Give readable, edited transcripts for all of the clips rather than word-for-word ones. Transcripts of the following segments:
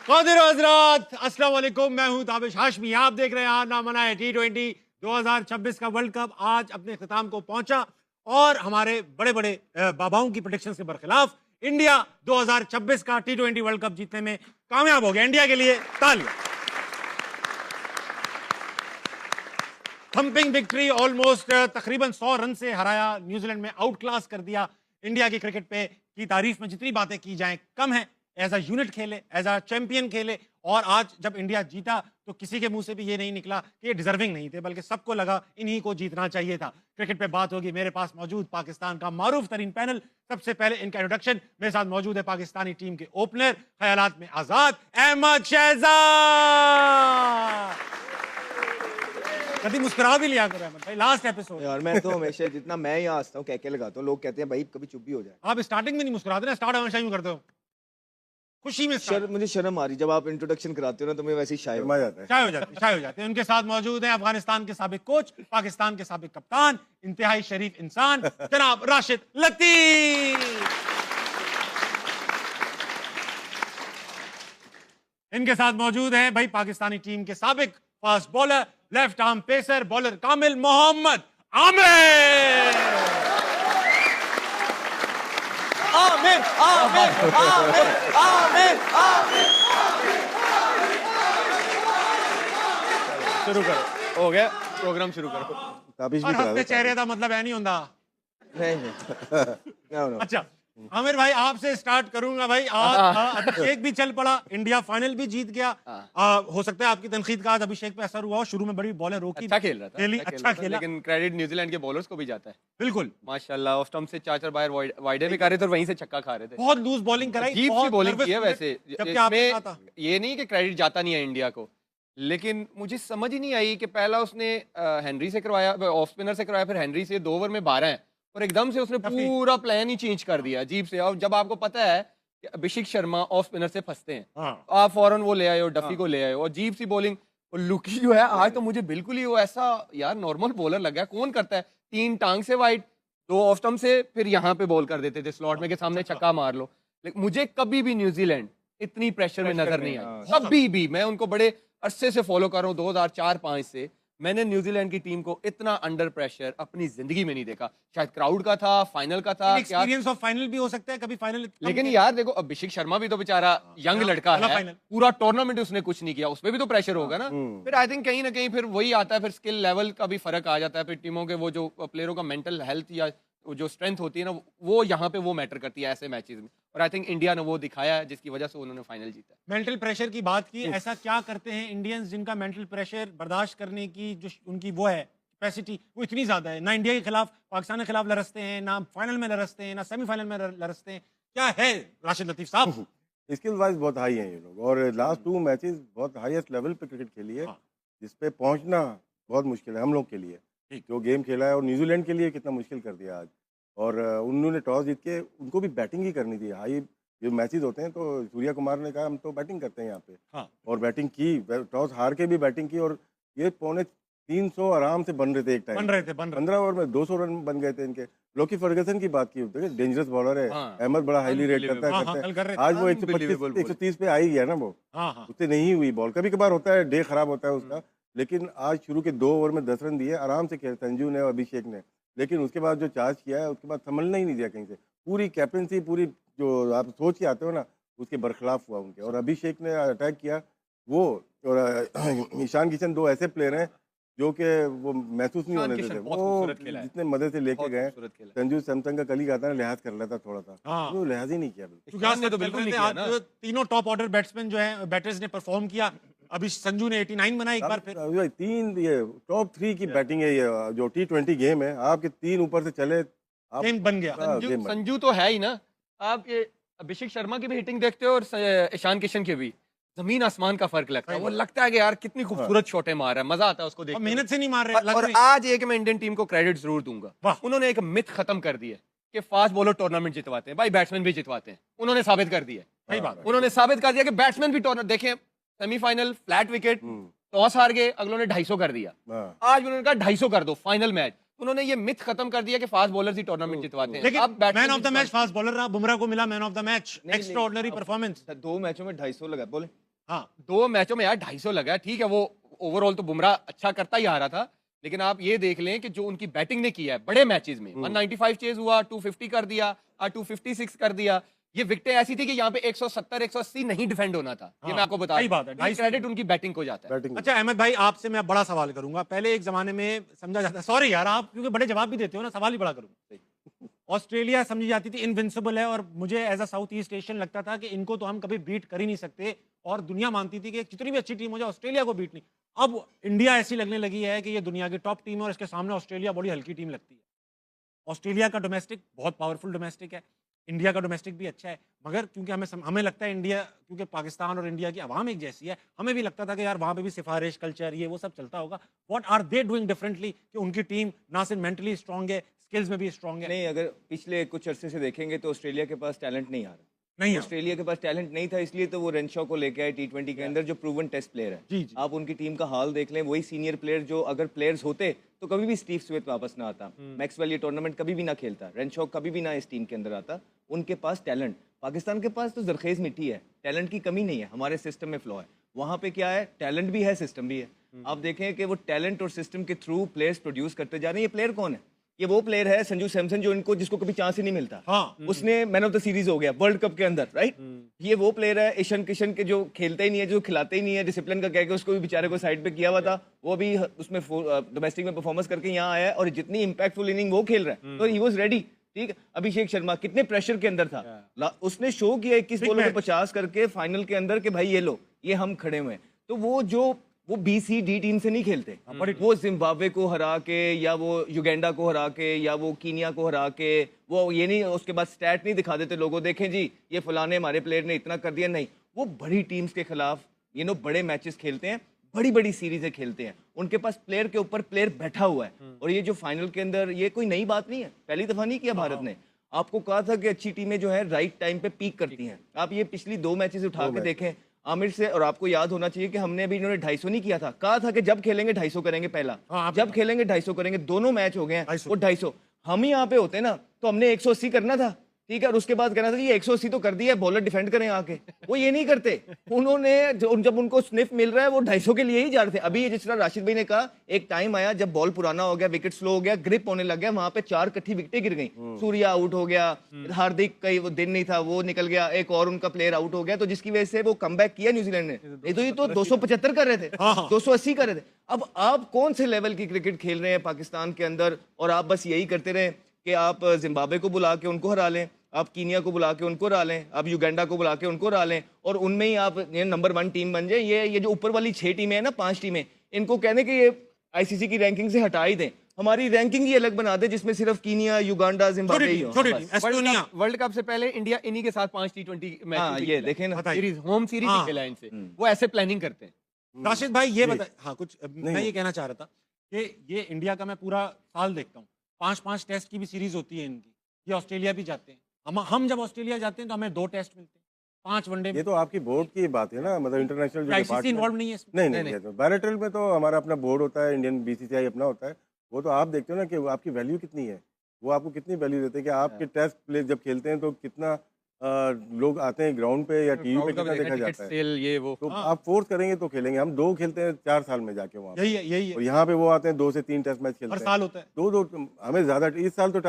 क़ादिर हज़रात, अस्सलाम वालेकुम। मैं हूं ताबिश हाशमी। आप देख रहे हैं आज ना मनाए T20 2026 का वर्ल्ड कप आज अपने इख्तिताम को पहुंचा और हमारे बड़े बड़े बाबाओं की प्रेडिक्शन के बरखिलाफ इंडिया 2026 का T20 वर्ल्ड कप जीतने में कामयाब हो गया। इंडिया के लिए तालियां। थंपिंग विक्ट्री, ऑलमोस्ट तकरीबन 100 रन से हराया, न्यूजीलैंड में आउट क्लास कर दिया। इंडिया की क्रिकेट पे की तारीफ में जितनी बातें की जाएं कम है। एज अ यूनिट खेले, एज अ चैंपियन खेले और आज जब इंडिया जीता तो किसी के मुंह से भी ये नहीं निकला कि ये डिजर्विंग नहीं थे, बल्कि सबको लगा इन्हीं को जीतना चाहिए था। क्रिकेट पे बात होगी। मेरे पास मौजूद पाकिस्तान का मारूफ तरीन पैनल। सबसे पहले इनका इंट्रोडक्शन, मेरे साथ मौजूद है पाकिस्तानी टीम के ओपनर, ख्यालात में आजाद, अहमद शहजाद। कभी मुस्कुरा भी लिया करो अहमद भाई, लास्ट एपिसोड। यार मैं तो हमेशा जितना मैं यहाँ हंसता हूँ कह लगाता हूँ, लोग कहते हैं भाई कभी चुप भी हो जाए। आप स्टार्टिंग में नहीं मुस्कुराते ना, स्टार्ट हमेशा यूं करते हो खुशी में। मुझे शर्म आ रही जब आप इंट्रोडक्शन कराते हो ना, तो मैं वैसे ही शाय हो जाता है। शाय हो जाते हैं। उनके साथ मौजूद हैं अफगानिस्तान के साबिक कोच, पाकिस्तान के साबिक कप्तान, इंतहाई शरीफ इंसान जनाब राशिद लतीफ। इनके साथ मौजूद हैं भाई पाकिस्तानी टीम के साबिक fast bowler, left arm pacer, bowler Kamil Mohammad Aamir. Aamir Aamir Aamir Aamir Aamir. शुरू करो, हो गया प्रोग्राम शुरू करो। ताबिश भी और करा हंसते दो। चेहरे का मतलब है नहीं होता। नहीं नहीं अच्छा आमिर भाई आपसे स्टार्ट करूंगा भाई। आज अभिषेक भी चल पड़ा, इंडिया फाइनल भी जीत गया। हो सकता है आपकी तनकीद का आज अभिषेक पे असर हुआ हो। शुरू में बड़ी बॉलर रोकी, अच्छा खेल रहा था, अच्छा खेला, लेकिन क्रेडिट न्यूजीलैंड के बॉलर्स को भी जाता है। बिल्कुल माशाल्लाह, ऑफ स्टंप से 4-4 बार वाइडे भी कर रहे थे और वहीं से छक्का खा रहे थे। बहुत लूज बॉलिंग कराई, अजीब सी बहुत बॉलिंग nervous की है cricket, वैसे। जबकि आपने कहा था इसमें ये नहीं कि क्रेडिट जाता नहीं है इंडिया को, लेकिन मुझे समझ ही नहीं आई कि पहला उसने हेनरी से करवाया, ऑफ स्पिनर से करवाया, फिर हेनरी से 2 ओवर में 12 है और एकदम से उसने पूरा प्लान ही चेंज कर दिया अजीब से। और जब आपको पता है कि अभिषेक शर्मा ऑफ स्पिनर से फंसते हैं, हाँ। आप फौरन वो ले आए हो, डफी को ले आए हो, और अजीब सी बॉलिंग। और लुकी जो है आज तो मुझे बिल्कुल ही वो ऐसा यार नॉर्मल बॉलर लग गया। कौन करता है 3 टांग से वाइड, 2 ऑफ स्टंप से, फिर यहाँ पे बॉल कर देते थे स्लॉट में के सामने छक्का मार लो। लेकिन मुझे कभी भी न्यूजीलैंड इतनी प्रेशर में नजर नहीं आई, कभी भी। मैं उनको बड़े अरसे से फॉलो कर रहा हूँ, 2004-05 से। मैंने न्यूजीलैंड की टीम को इतना अंडर प्रेशर अपनी जिंदगी में नहीं देखा। शायद क्राउड का था, फाइनल का था, एक्सपीरियंस ऑफ फाइनल भी हो सकता है, कभी फाइनल। लेकिन यार देखो अभिषेक शर्मा भी तो बेचारा यंग लड़का है, पूरा टूर्नामेंट उसने कुछ नहीं किया, उसमें भी तो प्रेशर होगा ना। फिर आई थिंक कहीं ना कहीं फिर वही आता है, फिर स्किल लेवल का भी फर्क आ जाता है। फिर टीमों के वो जो प्लेयरों का मेंटल हेल्थ या जो स्ट्रेंथ होती है ना, वो यहाँ पे वो मैटर करती है ऐसे मैचेस में। और आई थिंक इंडिया ने वो दिखाया है जिसकी वजह से उन्होंने फाइनल जीता। मेंटल प्रेशर की बात की, ऐसा क्या करते हैं इंडियंस जिनका मेंटल प्रेशर बर्दाश्त करने की जो उनकी वो है कैपेसिटी, वो इतनी ज्यादा है? ना इंडिया के खिलाफ, पाकिस्तान के खिलाफ लड़सते हैं, ना फाइनल में लड़सते हैं, ना सेमीफाइनल में लड़सते हैं। क्या है राशिद लतीफ साहब? स्किल वाइज बहुत हाई हैं ये लोग, और लास्ट 2 मैचेस बहुत हाईएस्ट लेवल पे क्रिकेट खेली है, जिसपे पहुंचना बहुत मुश्किल है हम लोग के लिए। जो गेम खेला है, और न्यूजीलैंड के लिए कितना मुश्किल कर दिया आज। और उन्होंने टॉस जीत के उनको भी बैटिंग ही करनी थी। हाई जो मैचेस होते हैं तो सूर्या कुमार ने कहा हम तो बैटिंग करते हैं यहाँ पे, और बैटिंग की, टॉस हार के भी बैटिंग की, और ये 350 आराम से बन रहे थे एक टाइम, 15 ओवर में 200 रन बन गए थे इनके। लोकी फर्गसन की बात की, डेंजरस बॉलर है, अहमद बड़ा हाईली रेट करता है। आज वो 125-130 पे आ ही गया ना, वो उससे नहीं हुई बॉल। कभी कभार होता है, डे खराब होता है उसका, लेकिन आज शुरू के 2 ओवर में 10 रन दिए आराम से खेल संजू ने और अभिषेक ने। लेकिन उसके बाद जो चार्ज किया है, उसके बाद संभलना ही नहीं दिया कहीं से। पूरी कैप्टनसी, पूरी जो आप सोच के आते हो ना, उसके बरखिलाफ हुआ उनके। और अभिषेक ने अटैक किया वो, और ईशान किशन, 2 ऐसे प्लेयर हैं जो कि वो महसूस नहीं होने देते। वो जितने मदद से लेके गए, संजू सैमसंग का कल ही कहता है लिहाज कर लेता थोड़ा सा, वो लिहाज ही नहीं किया। तीनों टॉप ऑर्डर बैट्समैन जो है, बैटर्स ने परफॉर्म किया। अभी संजू ने 89 बनाया एक बार फिर। 3 ये टॉप 3 की बैटिंग है, ये जो T20 गेम है, आपके 3 ऊपर से चले, गेम बन गया। संजू तो है ही ना। आप ये अभिषेक शर्मा की भी हिटिंग देखते हो और ईशान किशन की भी, जमीन आसमान का फर्क लगता है। वो लगता है कि यार कितनी खूबसूरत शॉटें मार रहा है, मजा आता है उसको देखकर। मेहनत से नहीं मार रहे। और आज एक मैं इंडियन टीम को क्रेडिट जरूर दूंगा, उन्होंने एक मिथ खत्म कर दी है कि फास्ट बॉलर टूर्नामेंट जितवाते हैं। भाई बैट्समैन भी जितवाते हैं, उन्होंने साबित कर दिया। सही बात, उन्होंने साबित कर दिया कि बैट्समैन भी टूर्नामेंट। देखें सेमीफाइनल फ्लैट विकेट, टॉस हार गए, अगलों ने 250 कर दिया। आज उन्होंने कहा 250 कर दो फाइनल मैच। उन्होंने ये मिथ खत्म कर दिया कि फास्ट बॉलर्स ही टूर्नामेंट जितवाते हैं। लेकिन man of the match fast bowler रहा, बुमराह को मिला man of the match. Extraordinary performance. 2 मैचों में 250 लगा, बोले हाँ 2 मैचों में यार 250 लगा है, ठीक है वो ओवरऑल तो बुमराह अच्छा करता ही आ रहा था, लेकिन आप ये देख लें कि जो उनकी बैटिंग ने किया है बड़े मैचेस में, 195 चेज हुआ, 250 कर दिया, 256 कर दिया, ये विकेटें ऐसी थी कि यहाँ पे 170 180 नहीं डिफेंड होना था, ये हाँ, मैं आपको बता सही बात है, 250 क्रेडिट उनकी बैटिंग को जाता है। बैटिंग अच्छा अहमद भाई, आपसे मैं बड़ा सवाल करूंगा। पहले एक जमाने में समझा जाता, सॉरी यार आप क्योंकि बड़े जवाब भी देते हो ना, सवाल ही बड़ा करूंगा। ऑस्ट्रेलिया समझी जाती थी इनविंसिबल है, और मुझे as a South East Asian लगता था कि इनको तो हम कभी बीट कर ही नहीं सकते, और दुनिया मानती थी कि जितनी भी अच्छी टीम हो जाए ऑस्ट्रेलिया को बीट नहीं। अब इंडिया ऐसी लगने लगी है कि ये दुनिया की टॉप टीम है और इसके सामने ऑस्ट्रेलिया बड़ी हल्की टीम लगती है। ऑस्ट्रेलिया का डोमेस्टिक बहुत पावरफुल डोमेस्टिक है, इंडिया का डोमेस्टिक भी अच्छा है, मगर क्योंकि हमें लगता है इंडिया, क्योंकि पाकिस्तान और इंडिया की आवाम एक जैसी है, हमें भी लगता था कि यार वहाँ पे भी सिफारिश कल्चर ये वो सब चलता होगा। What are they doing differently कि उनकी टीम ना सिर्फ मेंटली स्ट्रांग है, स्किल्स में भी स्ट्रांग है? नहीं, अगर पिछले कुछ अरसे से देखेंगे तो ऑस्ट्रेलिया के पास टैलेंट नहीं आ रहा। नहीं है। ऑस्ट्रेलिया के पास टैलेंट नहीं था, इसलिए तो वो रेनशॉ को लेके आए T20 के अंदर, जो प्रूवन टेस्ट प्लेयर है। जी, जी। आप उनकी टीम का हाल देख लें, वही सीनियर प्लेयर जो अगर प्लेयर्स होते तो कभी भी स्टीव स्मिथ वापस ना आता, मैक्सवेल ये टूर्नामेंट कभी भी ना खेलता, रेनशॉ कभी भी ना इस टीम के अंदर आता। उनके पास टैलेंट, पाकिस्तान के पास तो जरखेज मिट्टी है, टैलेंट की कमी नहीं है, हमारे सिस्टम में फ्लॉ है। वहाँ पे क्या है, टैलेंट भी है, सिस्टम भी है। आप देखें कि वो टैलेंट और सिस्टम के थ्रू प्लेयर्स प्रोड्यूस करते जा रहे हैं। ये प्लेयर कौन है? ये वो प्लेयर है संजू सैमसन, जो इनको जिसको कभी चांस ही नहीं मिलता। हाँ। उसने मैन ऑफ द सीरीज हो गया वर्ल्ड कप के अंदर, राइट? ये वो प्लेयर है ईशान किशन के, जो खेलते ही नहीं है, जो खिलाते ही नहीं है, डिसिप्लिन का कह के उसको भी बेचारे को साइड पे किया हुआ था, वो भी उसमें डोमेस्टिक में परफॉर्मेंस करके यहाँ आया है, और जितनी इंपैक्टफुल इनिंग वो खेल रहा है, तो ही वाज रेडी। ठीक है, अभिषेक शर्मा कितने प्रेशर के अंदर था, उसने शो किया 21 बॉलों में 50 करके फाइनल के अंदर कि भाई ये लो, ये हम खड़े हुए हैं। तो वो BCD टीम से नहीं खेलते, वो जिम्बाब्वे को हरा के, या वो युगांडा को हरा के, या वो कीनिया को हरा के, वो ये नहीं उसके बाद स्टैट नहीं दिखा देते लोगों, देखें जी ये फलाने हमारे प्लेयर ने इतना कर दिया। नहीं, वो बड़ी टीम्स के खिलाफ बड़े मैचेस खेलते हैं, बड़ी बड़ी सीरीजें खेलते हैं, उनके पास प्लेयर के ऊपर प्लेयर बैठा हुआ है। और ये जो फाइनल के अंदर, ये कोई नई बात नहीं है, पहली दफा नहीं किया भारत ने। आपको कहा था कि अच्छी टीमें जो है राइट टाइम पे पीक करती हैं। आप ये पिछली 2 मैचेस उठा के देखें आमिर से, और आपको याद होना चाहिए कि हमने अभी इन्होंने 250 नहीं किया था, कहा था कि जब खेलेंगे 250 करेंगे पहला, जब खेलेंगे 250 करेंगे। दोनों मैच हो गए हैं वो 250। हम ही यहाँ पे होते ना तो हमने 180 करना था, ठीक है, और उसके बाद कहना था ये 180 तो कर दिया, बॉलर डिफेंड करें आके। वो ये नहीं करते, उन्होंने जब उनको स्निफ मिल रहा है वो 250 के लिए ही जा रहे थे। अभी जिस तरह राशिद भाई ने कहा, एक टाइम आया जब बॉल पुराना हो गया, विकेट स्लो हो गया, ग्रिप होने लग गया, वहां पे 4 इकट्ठी विकेटें गिर गई। सूर्या आउट हो गया, हार्दिक कई वो दिन नहीं था वो निकल गया, एक और उनका प्लेयर आउट हो गया, तो जिसकी वजह से वो कमबैक किया न्यूजीलैंड ने। नहीं तो ये तो 275 कर रहे थे, 280 कर रहे थे। अब आप कौन से लेवल की क्रिकेट खेल रहे हैं पाकिस्तान के अंदर, और आप बस यही करते रहे कि आप जिम्बाब्वे को बुला के उनको हरा लें, आप कीनिया को बुला के उनको हरा लें, आप युगांडा को बुला के उनको हरा लें, और उनमें ही आप नंबर 1 टीम बन जाए। ये जो ऊपर वाली 6 टीमें हैं ना, 5 टीमें, इनको कहने कि ये ICC की रैंकिंग से हटा ही दें, हमारी रैंकिंग ही अलग बना दे, जिसमें सिर्फ कीनिया, युगांडा, जिम्बाब्वे ही हो। वर्ल्ड कप से पहले इंडिया इन्हीं के साथ 5 T20 मैच, हाँ, ये देखें ना, सीरीज, होम सीरीज हाँ। खेला इनसे, वो ऐसे प्लानिंग करते हैं। राशिद भाई ये बता, हाँ कुछ मैं ये कहना चाह रहा था कि ये इंडिया का मैं पूरा साल देखता हूँ, 5-5 टेस्ट की भी सीरीज होती है इनकी। ये ऑस्ट्रेलिया भी जाते हैं, हम जब ऑस्ट्रेलिया जाते हैं तो हमें 2 टेस्ट मिलते हैं, 5 वनडे। ये तो आपकी बोर्ड की बात है ना, मतलब इंटरनेशनल जो ICC इन्वॉल्व नहीं है इसमें? नहीं, बायलैटरल में तो हमारा अपना बोर्ड होता है, इंडियन BCCI अपना होता है। वो तो आप देखते हो ना कि वो आपकी वैल्यू कितनी है, वो आपको कितनी वैल्यू देते हैं कि आपके टेस्ट प्ले जब खेलते हैं तो कितना लोग आते हैं ग्राउंड पे या टीवी पे, कितना देखा जाता है। ये वो तो आप फोर्स करेंगे तो खेलेंगे। हम 2 खेलते हैं 4 साल में जाके वहाँ, यही है। और यहाँ पे वो आते हैं 2 से 3 टेस्ट मैच खेलते हर हैं, साल होता है। 2 हमें ज्यादा, इस साल तो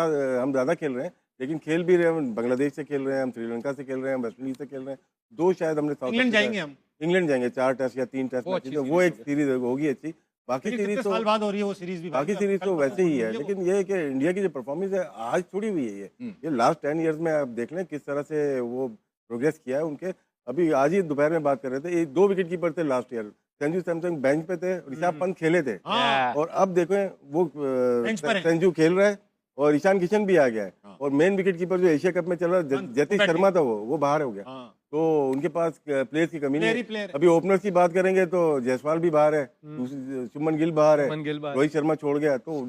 हम ज्यादा खेल रहे हैं, लेकिन खेल भी रहे हैं, बांग्लादेश से खेल रहे हैं, हम श्रीलंका से खेल रहे हैं, वेस्ट इंडीज से खेल रहे हैं, 2 शायद हमने इंग्लैंड जाएंगे हम, इंग्लैंड जाएंगे 4 टेस्ट या 3 टेस्ट मैच, तो वो एक सीरीज होगी अच्छी। बाकी सीरीज तो साल बाद हो रही है वो सीरीज भी, बाकी सीरीज तो वैसे ही है, लेकिन ये है कि इंडिया की जो परफॉर्मेंस है आज थोड़ी हुई है, ये लास्ट 10 ईयर्स में आप देख लें किस तरह से वो प्रोग्रेस किया है उनके। अभी आज ही दोपहर में बात कर रहे थे, 2 विकेट कीपर थे last year, Sanju Samson bench पे थे, ऋषभ पंत खेले थे, और अब देखो वो संजू खेल रहा है और ईशान किशन भी आ गया है, और मेन विकेट कीपर जो एशिया कप में चल रहा है जतिन शर्मा था वो बाहर हो गया। तो उनके पास प्लेयर्स की कमी नहीं है। अभी ओपनर्स की बात करेंगे तो जायसवाल भी बाहर है, शुभमन गिल बाहर है, रोहित शर्मा छोड़ गया, तो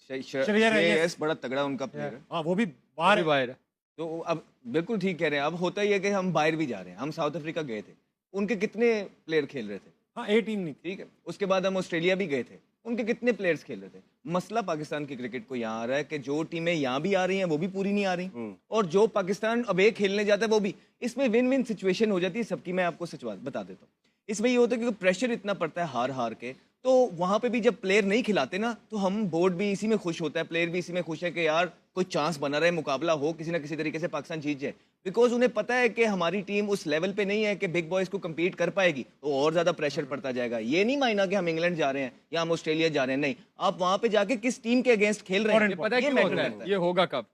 श्रेयस बड़ा तगड़ा उनका प्लेयर है, वो भी बाहर है। तो अब बिल्कुल ठीक कह रहे हैं। अब होता ही है कि हम बाहर भी जा रहे हैं, हम साउथ अफ्रीका गए थे, उनके कितने प्लेयर खेल रहे थे, हाँ 18 नहीं, ठीक है। उसके बाद हम ऑस्ट्रेलिया भी गए थे, उनके कितने प्लेयर्स खेल रहे थे। मसला पाकिस्तान की क्रिकेट को यहाँ आ रहा है कि जो टीमें यहाँ भी आ रही हैं वो भी पूरी नहीं आ रही, और जो पाकिस्तान अब एक खेलने जाता है वो भी। इसमें विन विन सिचुएशन हो जाती है सबकी। मैं आपको सच बात बता देता हूँ, इसमें ये होता है क्योंकि प्रेशर इतना पड़ता है हार हार के, तो वहां पे भी जब प्लेयर नहीं खिलाते ना, तो हम बोर्ड भी इसी में खुश होता है, प्लेयर भी इसी में खुश है कि यार कोई चांस बना रहे, मुकाबला हो, किसी ना किसी तरीके से पाकिस्तान जीत जाए। बिकॉज उन्हें पता है कि हमारी टीम उस लेवल पे नहीं है कि बिग बॉयज को compete कर पाएगी, तो और ज्यादा प्रेशर पड़ता जाएगा। ये नहीं मायना कि हम इंग्लैंड जा रहे हैं या हम ऑस्ट्रेलिया जा रहे हैं, नहीं, आप वहां पे जाके किस टीम के अगेंस्ट खेल रहे हैं, ये पता है ये क्यों मैटर होता करता है? है। ये होगा कब?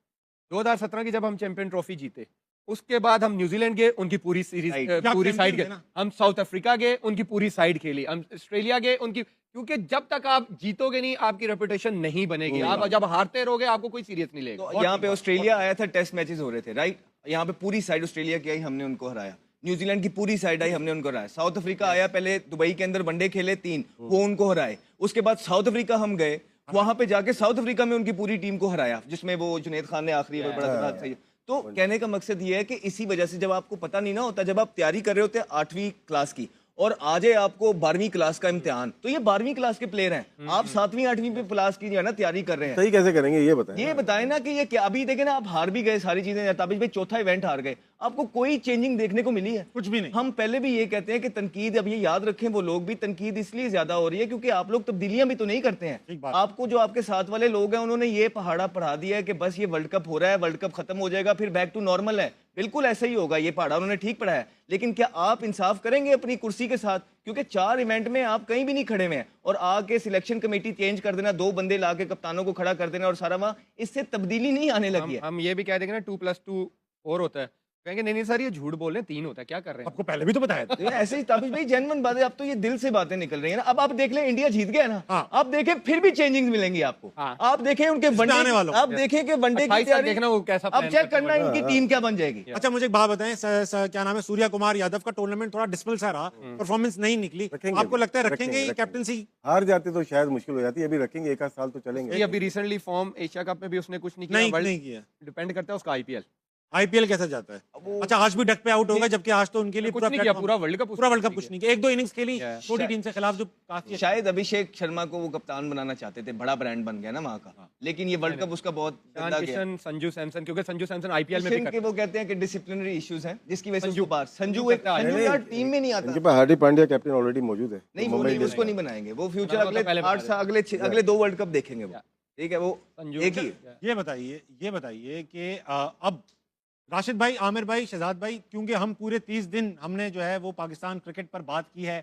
2017 की जब हम चैंपियन ट्रॉफी जीते, उसके बाद हम न्यूजीलैंड गए, उनकी पूरी सीरीज Right. पूरी आप साइड champion गए, थे ना? हम साउथ अफ्रीका गए, उनकी पूरी साइड खेली, हम ऑस्ट्रेलिया गए, उनकी, क्योंकि जब तक आप जीतोगे नहीं आपकी रेपुटेशन नहीं बनेगी। आप जब हारते रहोगे आपको कोई सीरियस नहीं लेगा। तो यहाँ पे ऑस्ट्रेलिया आया था, टेस्ट मैचेस हो रहे थे, राइट, यहाँ पे पूरी साइड ऑस्ट्रेलिया की आई, हमने उनको हराया। न्यूजीलैंड की पूरी साइड आई, हमने उनको हराया। साउथ अफ्रीका आया, पहले दुबई के अंदर वनडे खेले 3, वो उनको हराए। उसके बाद साउथ अफ्रीका हम गए, वहां पे जाके साउथ अफ्रीका में उनकी पूरी टीम को हराया, जिसमें वो जुनैद खान ने आखिरी में बड़ा हाथ सही। तो कहने का मकसद ये है कि इसी वजह से जब आपको पता नहीं ना होता, जब आप तैयारी कर रहे होते 8वीं क्लास की और आज है आपको 12वीं क्लास का इम्तिहान, तो ये 12वीं क्लास के प्लेयर हैं, आप 7वीं 8वीं पे क्लास की जो है ना तैयारी कर रहे हैं। सही कैसे करेंगे ये बताएं। ये बताएं ना कि ये क्या, अभी देखे ना आप हार भी गए सारी चीजें, ताबिश भाई चौथा इवेंट हार गए, आपको कोई चेंजिंग देखने को मिली है? कुछ भी नहीं। हम पहले भी ये कहते हैं कि तनकीद, अब ये याद रखें वो लोग भी, तनकीद इसलिए ज्यादा हो रही है क्योंकि आप लोग तब्दीलियां भी तो नहीं करते ठीक हैं। बात। आपको जो आपके साथ वाले लोग हैं उन्होंने ये पहाड़ा पढ़ा दिया है कि बस ये वर्ल्ड कप हो रहा है, वर्ल्ड कप खत्म हो जाएगा, फिर बैक टू नॉर्मल है। बिल्कुल ऐसा ही होगा, ये पहाड़ा उन्होंने ठीक पढ़ाया है, लेकिन क्या आप इंसाफ करेंगे अपनी कुर्सी के साथ? क्योंकि 4 इवेंट में आप कहीं भी नहीं खड़े हुए हैं और आके सिलेक्शन कमेटी चेंज कर देना, 2 बंदे लाके कप्तानों को खड़ा कर देना और सारा वहां, इससे तब्दीली नहीं आने लगी है। हम ये भी कह देंगे ना 2+2 4 होता है, कहेंगे नहीं नहीं सर ये झूठ बोल रहे हैं, 3 होता है, क्या कर रहे हैं? आपको पहले भी तो बताया था। तो ये ऐसे ही ताबिश भाई जेन्युइन बात है, अब तो ये दिल से बातें निकल रही है ना। अब आप देख लें इंडिया जीत गया ना, हाँ। आप देखें फिर भी चेंजिंग मिलेंगी आपको। हाँ। आप देखें उनके आने वनडे, वालों। आप देखें कि वनडे की 28 तक तैयारी, देखना वो कैसा अब plan चेक करते हैं करना है इनकी टीम क्या बन जाएगी। अच्छा मुझे एक बात बताएं, क्या नाम है, सूर्या कुमार यादव का टूर्नामेंट थोड़ा डिस्पल सा रहा, परफॉर्मेंस नहीं निकली, रखेंगे आपको लगता है अभी, रखेंगे रखेंगे। कैप्टनसी? हार जाते तो शायद मुश्किल हो जाती है, अभी रखेंगे, 1 आध साल तो चलेंगे। ये अभी रिसेंटली फॉर्म एशिया कप में भी उसने कुछ नहीं किया, नहीं वर्ल्ड नहीं किया। डिपेंड करता है उसका आईपीएल। आईपीएल कैसा जाता है? अच्छा आज भी डक पे आउट होगा, जबकि आज तो उनके लिए कुछ नहीं किया, पूरा वर्ल्ड कप कुछ नहीं किया। 1-2 इनिंग्स खेली छोटी टीम से खिलाफ, जो काफी शायद अभिषेक शर्मा को वो कप्तान बनाना चाहते थे, बड़ा ब्रांड बन गया ना वहाँ का, लेकिन ये वर्ल्ड कप उसका बहुत गंदा गया। किशन, संजू सैमसन, क्योंकि संजू सैमसन आईपीएल में भी किशन के वो कहते हैं कि डिसिप्लिनरी इश्यूज हैं, जिसकी वजह से उसको बाहर संजू यार टीम में नहीं आता। इनके पास हार्दिक पांड्या कैप्टन ऑलरेडी मौजूद है, नहीं तो वो मुंबई नहीं, उसको इंडियंस नहीं बनाएंगे, वो फ्यूचर वो तो अगले पहले 8 साल, अगले 2 वर्ल्ड कप देखेंगे वो, ठीक है, वो संजू एक ही ये बताइए कि अब राशिद भाई, आमिर भाई, शहजाद भाई, क्योंकि हम पूरे 30 दिन हमने जो है वो पाकिस्तान क्रिकेट पर बात की है,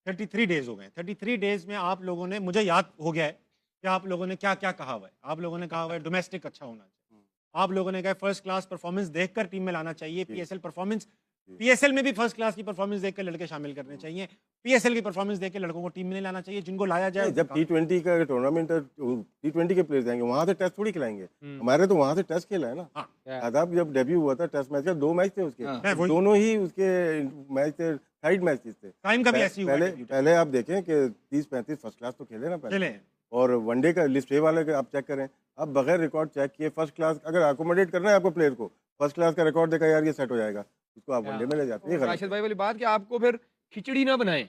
33 डेज हो गए, 33 डेज में आप लोगों ने, मुझे याद हो गया है कि आप लोगों ने क्या क्या कहा हुआ है। आप लोगों ने कहा हुआ है डोमेस्टिक अच्छा होना चाहिए, आप लोगों ने कहा फर्स्ट क्लास परफॉर्मेंस देखकर टीम में लाना चाहिए, पीएसएल परफॉर्मेंस, पीएसएल में भी फर्स्ट क्लास की परफॉर्मेंस देखकर लड़के शामिल करने चाहिए, पीएसएल की परफॉर्मेंस देखकर लड़कों को टीम में नहीं लाना चाहिए, जिनको लाया जाए। जब T20 का टूर्नामेंट है, T20 के प्लेयर जाएंगे वहां से टेस्ट थोड़ी खिलाएंगे, हमारे तो वहां से टेस्ट खेला है ना। आदाब जब डेब्यू हुआ था टेस्ट मैच का, 2 मैच थे उसके, दोनों ही उसके मैच थे, साइड मैचेस थे। टाइम का भी ऐसी हुआ है debut। पहले आप देखें कि 30-35 फर्स्ट क्लास तो खेले ना पहले, चले और वनडे का लिस्ट ए वाले का आप चेक करें, आप बगैर रिकॉर्ड चेक किए फर्स्ट क्लास, अगर अकोमोडेट करना है आपको प्लेयर को, फर्स्ट क्लास का रिकॉर्ड देखा यार ये सेट हो जाएगा, उसको आप वनडे में ले जाते हैं। ये गलत राशिद भाई वाली बात कि आपको फिर खिचड़ी ना बनाएं,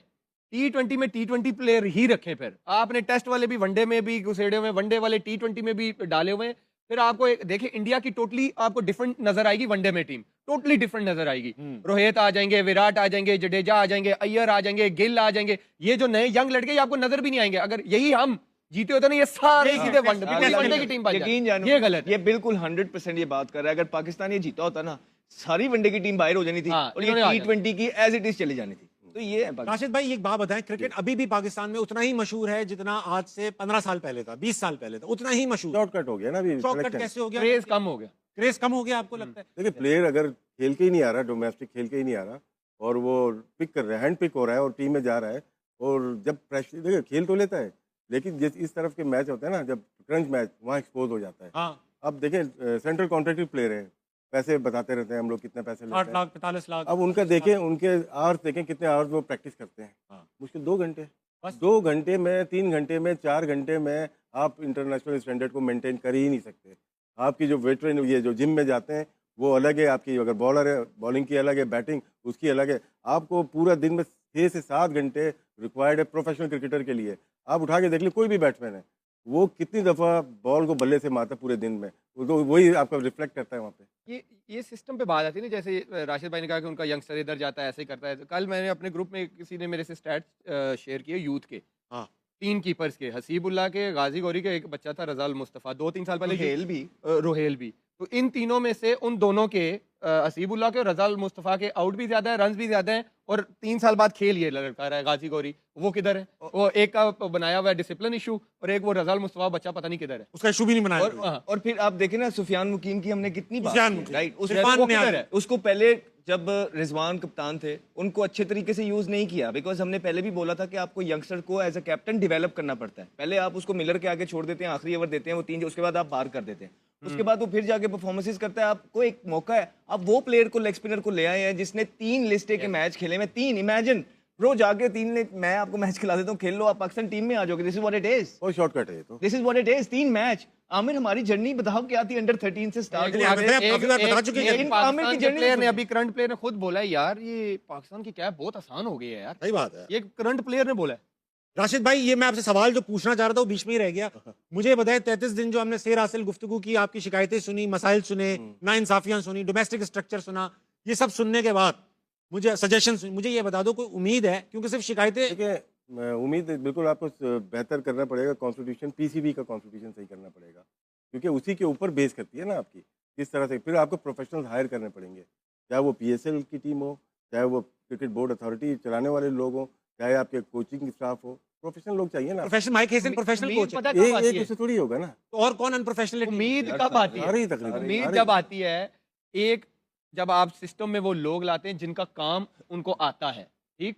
T20 में T20 प्लेयर ही रखें, फिर आपने टेस्ट वाले भी वनडे में भी घुसेड़े हुए, वनडे वाले T20 में भी डाले हुए हैं, फिर आपको देखिए इंडिया की टोटली आपको डिफरेंट नजर आएगी, वनडे में टीम टोटली डिफरेंट नजर आएगी। रोहित आ जाएंगे, विराट आ जाएंगे, जडेजा आ जाएंगे, अय्यर आ जाएंगे, गिल आ जाएंगे, ये जो नए यंग लड़के ये आपको नजर भी नहीं आएंगे। अगर यही हम जीते होते ना, ये सारे सीधे वनडे की टीम बन जाए। यकीन जानो, ये गलत है। ये बिल्कुल 100% ये बात कर रहा है, अगर पाकिस्तान ये जीता होता ना, सारी वनडे की टीम बाहर हो जानी थी हाँ, और ये इन्होंने आ T20 की एज इट इज चली जानी थी। तो ये है पाकिस्तान। राशिद भाई एक बात बताएं, क्रिकेट अभी भी पाकिस्तान में उतना ही मशहूर है जितना आज से 15 साल पहले था, 20 साल पहले था, उतना ही मशहूर। शॉर्टकट हो गया ना अभी शॉर्टकट selection। कैसे हो गया? क्रेज कम हो गया। क्रेज कम हो गया आपको लगता है? देखिए प्लेयर अगर खेल के ही नहीं आ रहा, डोमेस्टिक खेल के ही नहीं आ रहा, और वो पिक कर रहा है, हैंड पिक हो रहा है और टीम में जा रहा है, और जब प्रेशर, देखिए खेल तो लेता है, लेकिन जिस इस तरफ के मैच होते हैं ना, जब क्रंच मैच, वहाँ एक्सपोज हो जाता है। हाँ, अब देखें सेंट्रल कॉन्ट्रैक्टेड प्लेयर है, पैसे बताते रहते हैं हम लोग कितने पैसे 8 लेते हैं। लाख 45 लाख। अब उनका देखें, उनके आवर्स देखें कितने आवर्स वो प्रैक्टिस करते हैं। हाँ। मुश्किल 2 घंटे, बस। 2 घंटे में, 3 घंटे में, 4 घंटे में आप इंटरनेशनल स्टैंडर्ड को मेंटेन कर ही नहीं सकते। आपकी जो वेटरन, ये जो जिम में जाते हैं वो अलग है, आपकी अगर बॉलर है बॉलिंग की अलग है, बैटिंग उसकी अलग है। आपको पूरा दिन में 6 से 7 घंटे रिक्वायर्ड है प्रोफेशनल क्रिकेटर के लिए। आप उठा के देख लीजिए कोई भी बैट्समैन है, वो कितनी दफ़ा बॉल को बल्ले से मारता पूरे दिन में, तो वही आपका रिफ्लेक्ट करता है वहाँ पे। ये सिस्टम पे बात आती है ना, जैसे राशिद भाई ने कहा कि उनका यंगस्टर इधर जाता है, ऐसे ही करता है। तो कल मैंने अपने ग्रुप में किसी ने मेरे से स्टैट्स शेयर किए यूथ के, हाँ 3 कीपर्स के, हसीबुल्ला के, गाजी गौरी के, एक बच्चा था रजाल मुस्तफ़ा, 2-3 साल पहले रोहेल भी। रोहेल भी। तो इन तीनों में से उन दोनों के, हसीबुल्ला के और रजाल मुस्तफ़ा के आउट भी ज़्यादा है, रन्स भी ज़्यादा हैं, और 3 साल बाद खेल ये लड़का रहा है गाजी गौरी। वो किधर है? वो एक का बनाया हुआ है डिसिप्लिन इशू, और एक वो रजाल मुस्तफ़ा बच्चा पता नहीं किधर है। उसका इशू भी नहीं बनाया और फिर आप देखें ना, सुफियान मुकीम की हमने कितनी बात सुफियान की, मुकीम। राइट? इरफान वो नियाज़ी। किधर है? उसको पहले जब रिजवान कप्तान थे उनको अच्छे तरीके से यूज नहीं किया, बिकॉज हमने पहले भी बोला था कि आपको यंगस्टर को एज अ कैप्टन डेवलप करना पड़ता है। पहले आप उसको मिलर के आगे छोड़ देते हैं, आखिरी ओवर देते हैं वो 3, उसके बाद आप बाहर कर देते हैं, उसके बाद वो फिर जाके परफॉर्मेंसेस करता है। आपको एक मौका है, आप वो प्लेयर को, लेग स्पिनर को ले आए हैं जिसने 3 लिस्टे के मैच खेले में 3, इमेजिन ब्रो, जाके 3 मैं आपको मैच खिला देता हूँ, खेल लो, आप पाकिस्तान टीम में आ जाओगे। This is what it is, और शॉर्टकट है ये तो। This is what it is. 3 match. Aamir, हमारी जर्नी बताओ क्या थी? अंडर 13 से स्टार्ट चलिए, आप बताएं, आप काफी बार बता चुके हैं। लेकिन आमिर की पाकिस्तान के जर्नी प्लेयर ने, सुनिए। अभी करंट प्लेयर ने खुद बोला है, यार ये पाकिस्तान की कैप बहुत आसान हो गई है यार। सही बात है। ये करंट प्लेयर ने बोला है। राशिद भाई, ये मैं आपसे सवाल जो पूछना चाह रहा था वो बीच में ही रह गया। मुझे ये बताएं, 33 दिन जो हमने सेर हासिल गुफ्तगू की, आपकी शिकायतें सुनी, मसाइल सुने, नाइंसाफियां सुनी, डोमेस्टिक स्ट्रक्चर सुना, ये सब सुनने के बाद मुझे सजेशन सुनी, मुझे ये बता दो कोई उम्मीद है? क्योंकि सिर्फ शिकायतें, देखिए, उम्मीद बिल्कुल आपको बेहतर करना पड़ेगा। कॉन्स्टिट्यूशन, पीसीबी का कॉन्स्टिट्यूशन सही करना पड़ेगा, क्योंकि उसी के ऊपर बेस करती है ना आपकी किस तरह से। फिर आपको प्रोफेशनल हायर करने पड़ेंगे, चाहे वो पीएसएल की टीम हो, चाहे वो क्रिकेट बोर्ड अथॉरिटी चलाने वाले लोग हो, चाहे आपके कोचिंग स्टाफ हो, प्रोफेशनल लोग चाहिए ना। प्रोफेशनल माइक हेसन प्रोफेशनल उम्मीद कोच है, पता कब आती एक है? उससे थोड़ी होगा ना। तो और कौन अनप्रोफेशनल है? उम्मीद कब आती आ है? रही है तकरीबन, उम्मीद आ रही जब है। आती है, एक, जब आप सिस्टम में वो लोग लाते हैं जिनका काम उनको आता है, ठीक?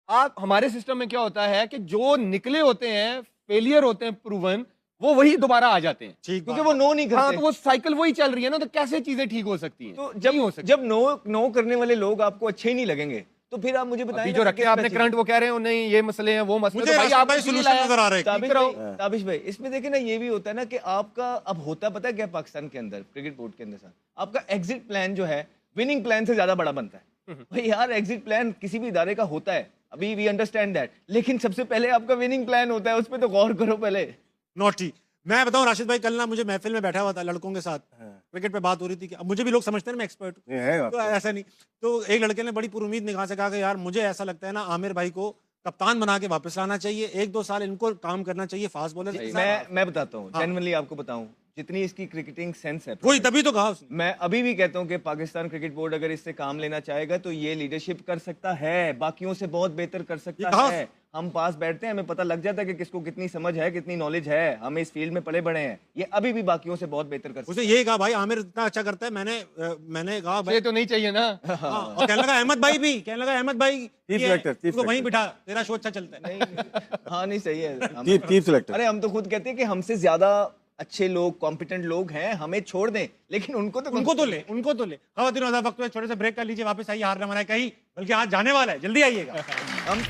आप, हमारे सिस्टम में क्या होता है कि जो निकले होते हैं, फेलियर होते हैं प्रूवन, वो वही दोबारा आ जाते हैं। ठीक क्योंकि बात। वो नो नहीं हाँ, करते। तो वो साइकिल वही चल रही है ना, तो कैसे चीजें ठीक हो सकती हैं? तो नहीं हो सकती। जब नो करने वाले लोग आपको अच्छे ही नहीं लगेंगे, तो फिर आप मुझे बताएं अभी ना जो कि रखे किस आपने तरह करंट, वो कह रहे हो नहीं ये मसले हैं, वो मसले, मुझे तो भाई राशिद आप भाई इसीलिए solution लाया। नजर आ रहा है। ताबिश ठीक भाई, रहो। ताबिश भाई, इसमें देखिए ना, ये भी होता है ना कि आपका अब होता पता है क्या पाकिस्तान के अंदर, क्रिकेट बोर्ड के अंदर साथ, आपका एग्जिट प्लान जो है विनिंग प्लान से ज्यादा बड़ा बनता है। भाई यार, एग्जिट प्लान किसी भी इदारे का होता है, अभी वी अंडरस्टैंड दैट, लेकिन सबसे पहले आपका विनिंग प्लान होता है, उस पर तो गौर करो पहले। नॉटी। मैं बताऊं राशिद भाई, कल ना मुझे महफिल में बैठा हुआ था लड़कों के साथ, क्रिकेट पे बात हो रही थी कि अब मुझे भी लोग समझते हैं ना मैं एक्सपर्ट हूं, ये है तो आपका। ऐसा नहीं। तो एक लड़के ने बड़ी पुरुमीद निगाह से कहा कि यार मुझे ऐसा लगता है ना, आमिर भाई को कप्तान बना के वापस लाना चाहिए, 1-2 साल इनको काम करना चाहिए फास्ट बॉलर के साथ। मैं बताता हूँ, हाँ। जेन्युइनली आपको बताऊं, जितनी इसकी क्रिकेटिंग सेंस है, वही तभी तो कहा उसने। मैं अभी भी कहता हूं कि पाकिस्तान क्रिकेट बोर्ड अगर इससे काम लेना चाहेगा तो ये लीडरशिप कर सकता है, बाकियों से बहुत बेहतर कर ये सकता कहा- है। हम पास बैठते हैं, हमें पता लग जाता है कि किसको कितनी समझ है, कितनी नॉलेज है, हम इस फील्ड में पले बड़े हैं। ये अभी भी बाकियों से बहुत बेहतर कर सकता उसने यही कहा भाई आमिर इतना अच्छा करता है, मैंने कहा भाई, ये तो नहीं चाहिए ना। हाँ, और कहने लगा अहमद भाई भी, कहने लगा अहमद भाई Chief ये selector, chief उसको वहीं selector। बिठा, तेरा शो अच्छा चलता है। है। नहीं, हाँ नहीं सही है। Chief selector. अरे हम तो खुद कहते हैं कि हमसे ज्यादा अच्छे लोग, कॉम्पिटेंट लोग हैं, हमें छोड़ दें, लेकिन उनको तो उनको तो ले, उनको तो ले। खवातीन आज़ाद, वक्त में छोटे से ब्रेक कर लीजिए, वापस आइए, हार ना मनाए कहीं, बल्कि आज जाने वाला है, जल्दी आइएगा। हम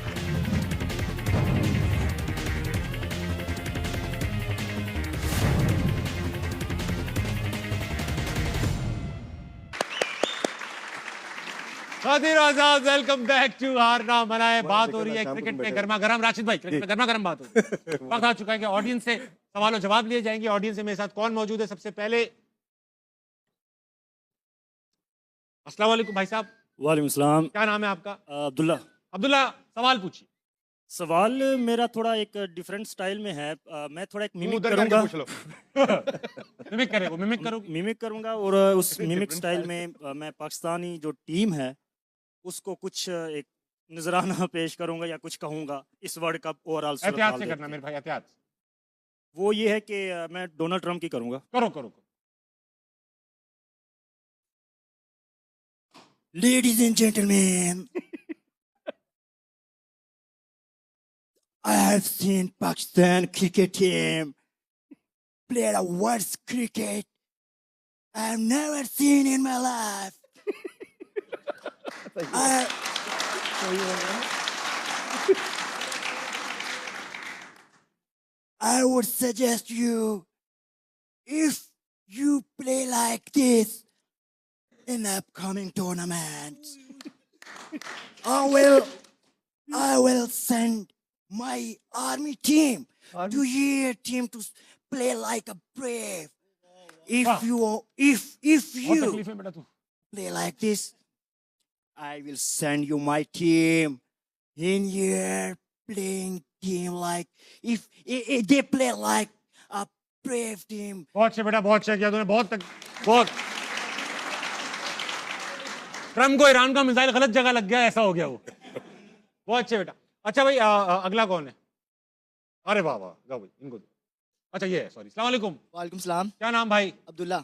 खवातीन आज़ाद, वेलकम बैक टू हार ना मनाए। बात हो रही है शाम को क्रिकेट बैठे पे हैं। गर्मा गर्म। राशिद भाई, क्रिकेट पे गर्मा गर्म बात हो रही है। वक्त आ चुका है कि ऑडियंस से सवाल और जवाब लिए जाएंगे। ऑडियंस से मेरे साथ कौन मौजूद है? सबसे पहले अस्सलाम वालेकुम भाई साहब, वालेकुम सलाम। क्या नाम है आपका? अब्दुल्ला। अब्दुल्ला, सवाल पूछिए। सवाल मेरा थोड़ा एक डिफरेंट स्टाइल में है। मैं थोड़ा एक मिमिक उधर करके करूंगा, पूछ लो। मिमिक करे वो, मिमिक करो। मिमिक करूंगा और उस मिमिक स्टाइल में मैं पाकिस्तानी जो टीम है उसको कुछ एक नजराना पेश करूंगा या कुछ कहूंगा इस वर्ल्ड कप ओवरऑल एहतियात से करना मेरे भाई, एहतियात से। वो ये है कि मैं डोनाल्ड ट्रंप की करूंगा। करो करो करो। Ladies and gentlemen, I have seen Pakistan cricket team play the worst cricket I've never seen in my life. I would suggest you, if you play like this in upcoming tournaments, I will send my army team Do your team to play like a brave. If Wow. if बहुत you तकलीफ है बेटा तू play like this, I will send you my team. In your playing team like if they play like a brave team. बहुत अच्छे बेटा, बहुत अच्छा किया तूने, बहुत ट्रम्प को ईरान का मिसाइल गलत जगह लग गया, ऐसा हो गया वो। बहुत अच्छे बेटा। अच्छा भाई, अगला कौन है? अरे वाह वाह, जाओ भाई इनको दो। अच्छा ये है, सॉरी। अस्सलाम वालेकुम। वालेकुम सलाम। क्या नाम भाई? अब्दुल्ला।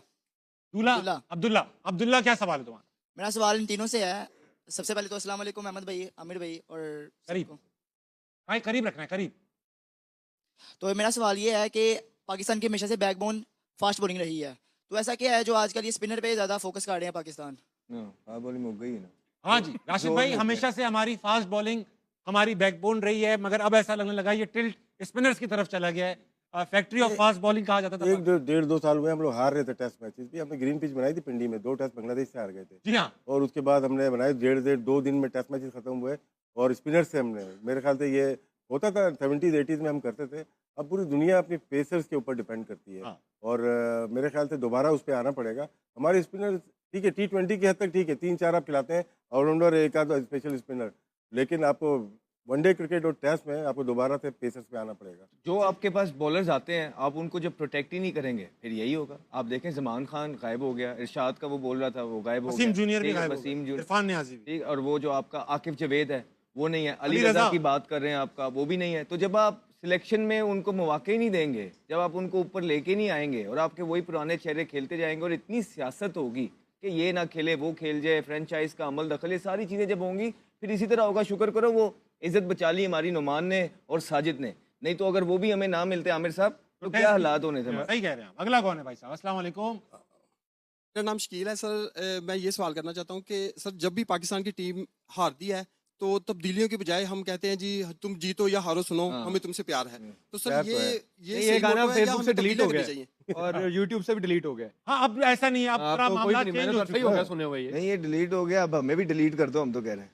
दूल्हा? अब्दुल्ला। अब्दुल्ला, क्या सवाल है तुम्हारा? मेरा सवाल इन तीनों से है। सबसे पहले तो अस्सलाम वालेकुम अहमद भाई, आमिर भाई और करीब सबको। भाई, करीब रखना है, करीब। तो मेरा सवाल ये है कि पाकिस्तान की हमेशा से बैकबोन फास्ट बॉलिंग रही है, तो ऐसा क्या है जो आजकल ये स्पिनर पे ज़्यादा फोकस कर रहे हैं पाकिस्तान? हाँ बॉलिंग हो गई है ना। हाँ जी राशिद भाई, हमेशा से हमारी फास्ट बॉलिंग हमारी बैकबोन रही है, मगर अब ऐसा लगने लगा ये टिल्ट स्पिनर्स की तरफ चला गया है। फैक्ट्री ऑफ फास्ट बॉलिंग कहा जाता था। एक डेढ़ दो साल हुए हम लोग हार रहे थे टेस्ट मैचेस भी। हमने ग्रीन पिच बनाई थी पिंडी में, 2 टेस्ट बांग्लादेश से हार गए थे। जी हाँ। और उसके बाद हमने बनाए डेढ़ 2 दिन में टेस्ट मैचेस खत्म हुए और स्पिनर से हमने, मेरे ख्याल से ये होता था 70s 80s में हम करते थे। अब पूरी दुनिया अपनी पेसर्स के ऊपर डिपेंड करती है। हाँ। और मेरे ख्याल से दोबारा उस पर आना पड़ेगा। हमारे स्पिनर ठीक है, T20 की हद तक ठीक है, 3-4 आप खिलाते हैं, ऑलराउंडर एक आध स्पेशल स्पिनर, लेकिन आपको वनडे क्रिकेट और टेस्ट में आपको दोबारा से पेसर्स पे आना पड़ेगा। जो आपके पास बॉलर्स आते हैं, आप उनको जब प्रोटेक्ट ही नहीं करेंगे फिर यही होगा। आप देखें ज़मान खान गायब हो गया, इरशाद का वो बोल रहा था वो गायब हो गया, वसीम जूनियर भी ठीक है, गायब हो वसीम गया, जूनियर, इरफान नियाज़ी भी। ठीक, और वो जो आपका आकिफ जवेद है वो नहीं है, अली अली रजा रज़ा की बात कर रहे हैं आपका, वो भी नहीं है। तो जब आप सिलेक्शन में उनको मौके ही नहीं देंगे, जब आप उनको ऊपर लेके नहीं आएंगे और आपके वही पुराने चेहरे खेलते जाएंगे और इतनी सियासत होगी कि ये ना खेले वो खेल जाए, फ्रेंचाइज का अमल दखल, ये सारी चीज़ें जब होंगी फिर इसी तरह होगा। शुक्र करो वो इज्जत बचा ली हमारी नुमान ने और साजिद ने, नहीं तो अगर वो भी हमें ना मिलते आमिर साहब तो क्या हालात होने थे हमारे। सही कह रहे हैं आप। अगला कौन है भाई साहब? अस्सलाम वालेकुम। मेरा नाम शकील है सर। मैं ये सवाल करना चाहता हूँ कि सर जब भी पाकिस्तान की टीम हारती है तो तब्दीलियों के बजाय हम कहते हैं जी तुम जीतो या हारो सुनो, हाँ। हमें तुमसे प्यार है। तो सर प्यार तो है। ये ये सही गाना मोटो है या फेसबुक हमें से डिलीट हो तब्दीलियां गया करनी चाहिए? और यूट्यूब से भी डिलीट हो गया। हाँ, अब ऐसा नहीं है, अब पूरा तो कोई मामला भी नहीं, चेंज मैंने हो तो सही हो चुका गया है। सुने हुए ये। नहीं ये डिलीट हो गया, अब हमें भी डिलीट कर दो, हम तो कह रहे हैं